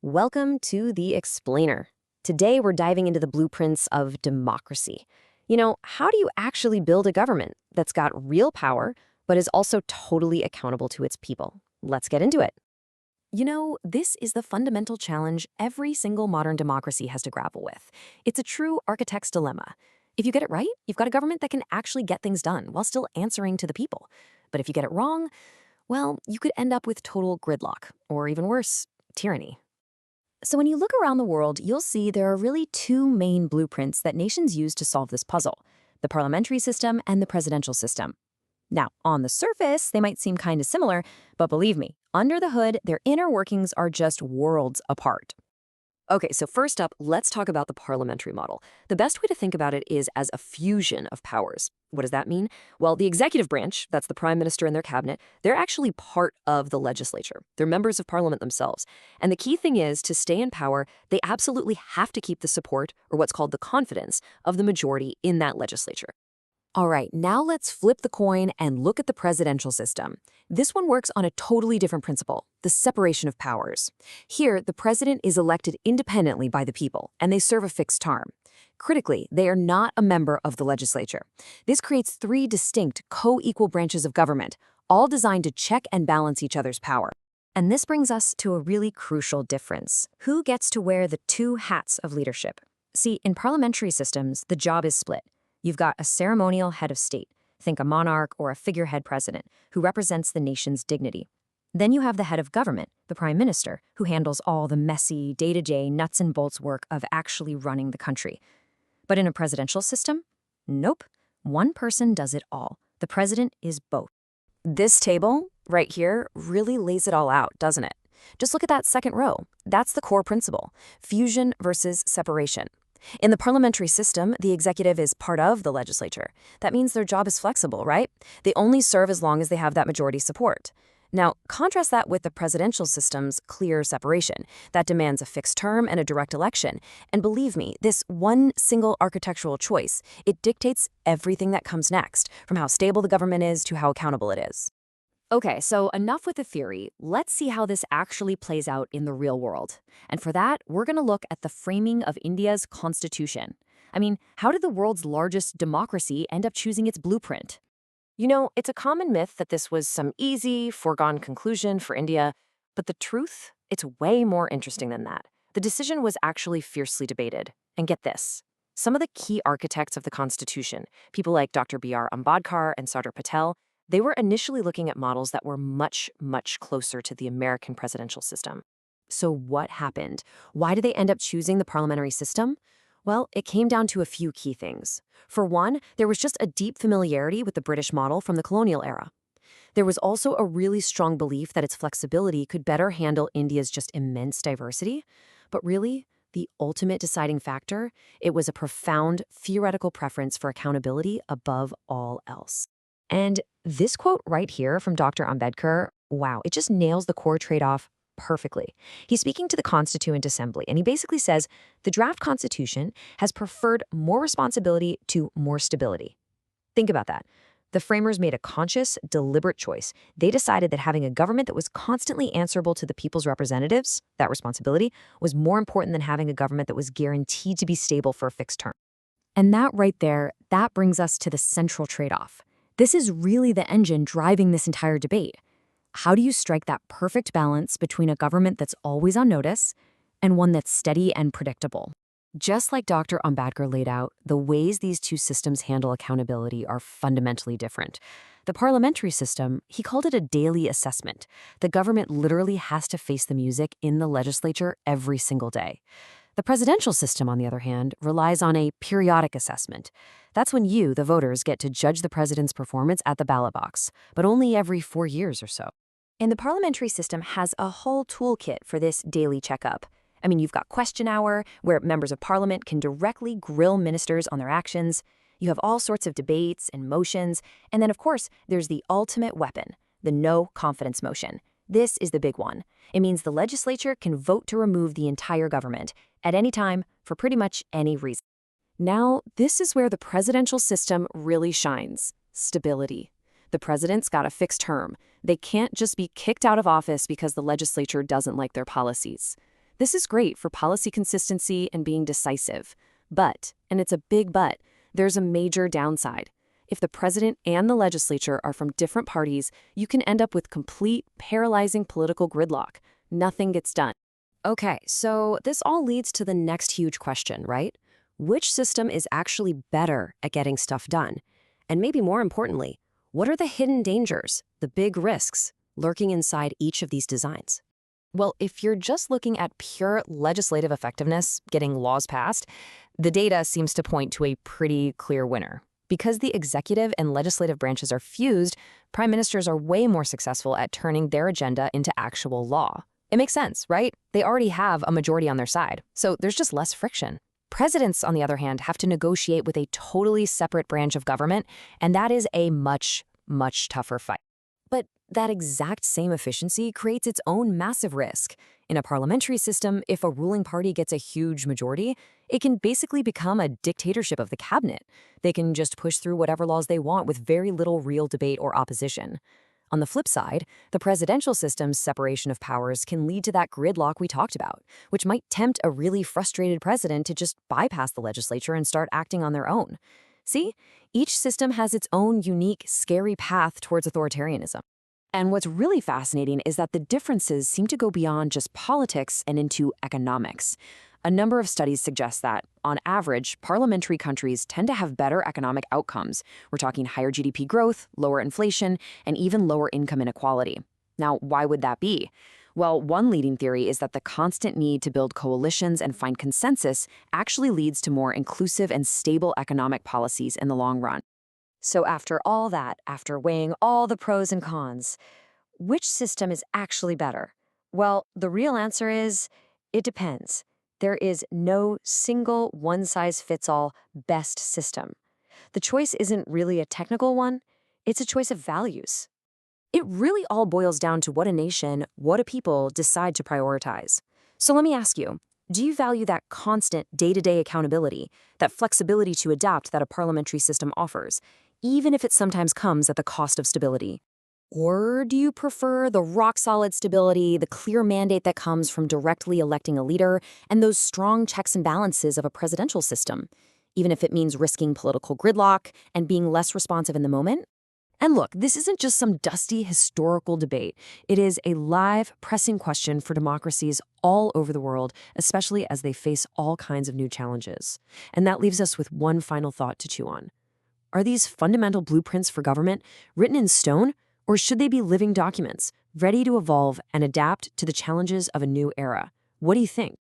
Welcome to The Explainer. Today we're diving into the blueprints of democracy. How do you actually build a government that's got real power, but is also totally accountable to its people? Let's get into it. This is the fundamental challenge every single modern democracy has to grapple with. It's a true architect's dilemma. If you get it right, you've got a government that can actually get things done while still answering to the people. But if you get it wrong, well, you could end up with total gridlock, or even worse, tyranny. So when you look around the world, you'll see there are really two main blueprints that nations use to solve this puzzle: the parliamentary system and the presidential system. Now, on the surface, they might seem kind of similar, but believe me, under the hood, their inner workings are just worlds apart. Okay, so first up, let's talk about the parliamentary model. The best way to think about it is as a fusion of powers. What does that mean? Well, the executive branch, that's the prime minister and their cabinet, they're actually part of the legislature. They're members of parliament themselves. And the key thing is, to stay in power, they absolutely have to keep the support, or what's called the confidence, of the majority in that legislature. All right, now let's flip the coin and look at the presidential system. This one works on a totally different principle: the separation of powers. Here, the president is elected independently by the people, and they serve a fixed term. Critically, they are not a member of the legislature. This creates three distinct, co-equal branches of government, all designed to check and balance each other's power. And this brings us to a really crucial difference: who gets to wear the two hats of leadership? See, in parliamentary systems, the job is split. You've got a ceremonial head of state, think a monarch or a figurehead president, who represents the nation's dignity. Then you have the head of government, the prime minister, who handles all the messy, day-to-day, nuts and bolts work of actually running the country. But in a presidential system? Nope. One person does it all. The president is both. This table, right here, really lays it all out, doesn't it? Just look at that second row. That's the core principle: fusion versus separation. In the parliamentary system, the executive is part of the legislature. That means their job is flexible, right? They only serve as long as they have that majority support. Now, contrast that with the presidential system's clear separation. That demands a fixed term and a direct election. And believe me, this one single architectural choice, it dictates everything that comes next, from how stable the government is to how accountable it is. Okay, so enough with the theory. Let's see how this actually plays out in the real world. And for that, we're going to look at the framing of India's constitution. I mean, how did the world's largest democracy end up choosing its blueprint? It's a common myth that this was some easy, foregone conclusion for India, but the truth, it's way more interesting than that. The decision was actually fiercely debated. And get this: some of the key architects of the Constitution, people like Dr. B.R. Ambedkar and Sardar Patel, they were initially looking at models that were much, much closer to the American presidential system. So what happened? Why did they end up choosing the parliamentary system? Well, it came down to a few key things. For one, there was just a deep familiarity with the British model from the colonial era. There was also a really strong belief that its flexibility could better handle India's just immense diversity. But really, the ultimate deciding factor, it was a profound theoretical preference for accountability above all else. And this quote right here from Dr. Ambedkar, wow, it just nails the core trade-off perfectly. He's speaking to the Constituent Assembly, and he basically says the draft constitution has preferred more responsibility to more stability. Think about that. The framers made a conscious, deliberate choice. They decided that having a government that was constantly answerable to the people's representatives, that responsibility, was more important than having a government that was guaranteed to be stable for a fixed term. And that right there, that brings us to the central trade-off. This is really the engine driving this entire debate. How do you strike that perfect balance between a government that's always on notice and one that's steady and predictable? Just like Dr. Ambedkar laid out, the ways these two systems handle accountability are fundamentally different. The parliamentary system, he called it a daily assessment. The government literally has to face the music in the legislature every single day. The presidential system, on the other hand, relies on a periodic assessment. That's when you, the voters, get to judge the president's performance at the ballot box, but only every 4 years or so. And the parliamentary system has a whole toolkit for this daily checkup. I mean, you've got question hour, where members of parliament can directly grill ministers on their actions. You have all sorts of debates and motions. And then, of course, there's the ultimate weapon, the no confidence motion. This is the big one. It means the legislature can vote to remove the entire government at any time for pretty much any reason. Now, this is where the presidential system really shines: stability. The president's got a fixed term. They can't just be kicked out of office because the legislature doesn't like their policies. This is great for policy consistency and being decisive. But, and it's a big but, there's a major downside. If the president and the legislature are from different parties, you can end up with complete, paralyzing political gridlock. Nothing gets done. Okay, so this all leads to the next huge question, right? Which system is actually better at getting stuff done? And maybe more importantly, what are the hidden dangers, the big risks, lurking inside each of these designs? Well, if you're just looking at pure legislative effectiveness, getting laws passed, the data seems to point to a pretty clear winner. Because the executive and legislative branches are fused, prime ministers are way more successful at turning their agenda into actual law. It makes sense, right? They already have a majority on their side, so there's just less friction. Presidents, on the other hand, have to negotiate with a totally separate branch of government, and that is a much, much tougher fight. But that exact same efficiency creates its own massive risk. In a parliamentary system, if a ruling party gets a huge majority, it can basically become a dictatorship of the cabinet. They can just push through whatever laws they want with very little real debate or opposition. On the flip side, the presidential system's separation of powers can lead to that gridlock we talked about, which might tempt a really frustrated president to just bypass the legislature and start acting on their own. See, each system has its own unique, scary path towards authoritarianism. And what's really fascinating is that the differences seem to go beyond just politics and into economics. A number of studies suggest that, on average, parliamentary countries tend to have better economic outcomes. We're talking higher GDP growth, lower inflation, and even lower income inequality. Now, why would that be? Well, one leading theory is that the constant need to build coalitions and find consensus actually leads to more inclusive and stable economic policies in the long run. So after all that, after weighing all the pros and cons, which system is actually better? Well, the real answer is, it depends. There is no single one-size-fits-all best system. The choice isn't really a technical one, it's a choice of values. It really all boils down to what a nation, what a people decide to prioritize. So let me ask you, do you value that constant day-to-day accountability, that flexibility to adapt that a parliamentary system offers, even if it sometimes comes at the cost of stability? Or do you prefer the rock-solid stability, the clear mandate that comes from directly electing a leader, and those strong checks and balances of a presidential system, even if it means risking political gridlock and being less responsive in the moment? And look, this isn't just some dusty historical debate. It is a live, pressing question for democracies all over the world, especially as they face all kinds of new challenges. And that leaves us with one final thought to chew on. Are these fundamental blueprints for government written in stone? Or should they be living documents, ready to evolve and adapt to the challenges of a new era? What do you think?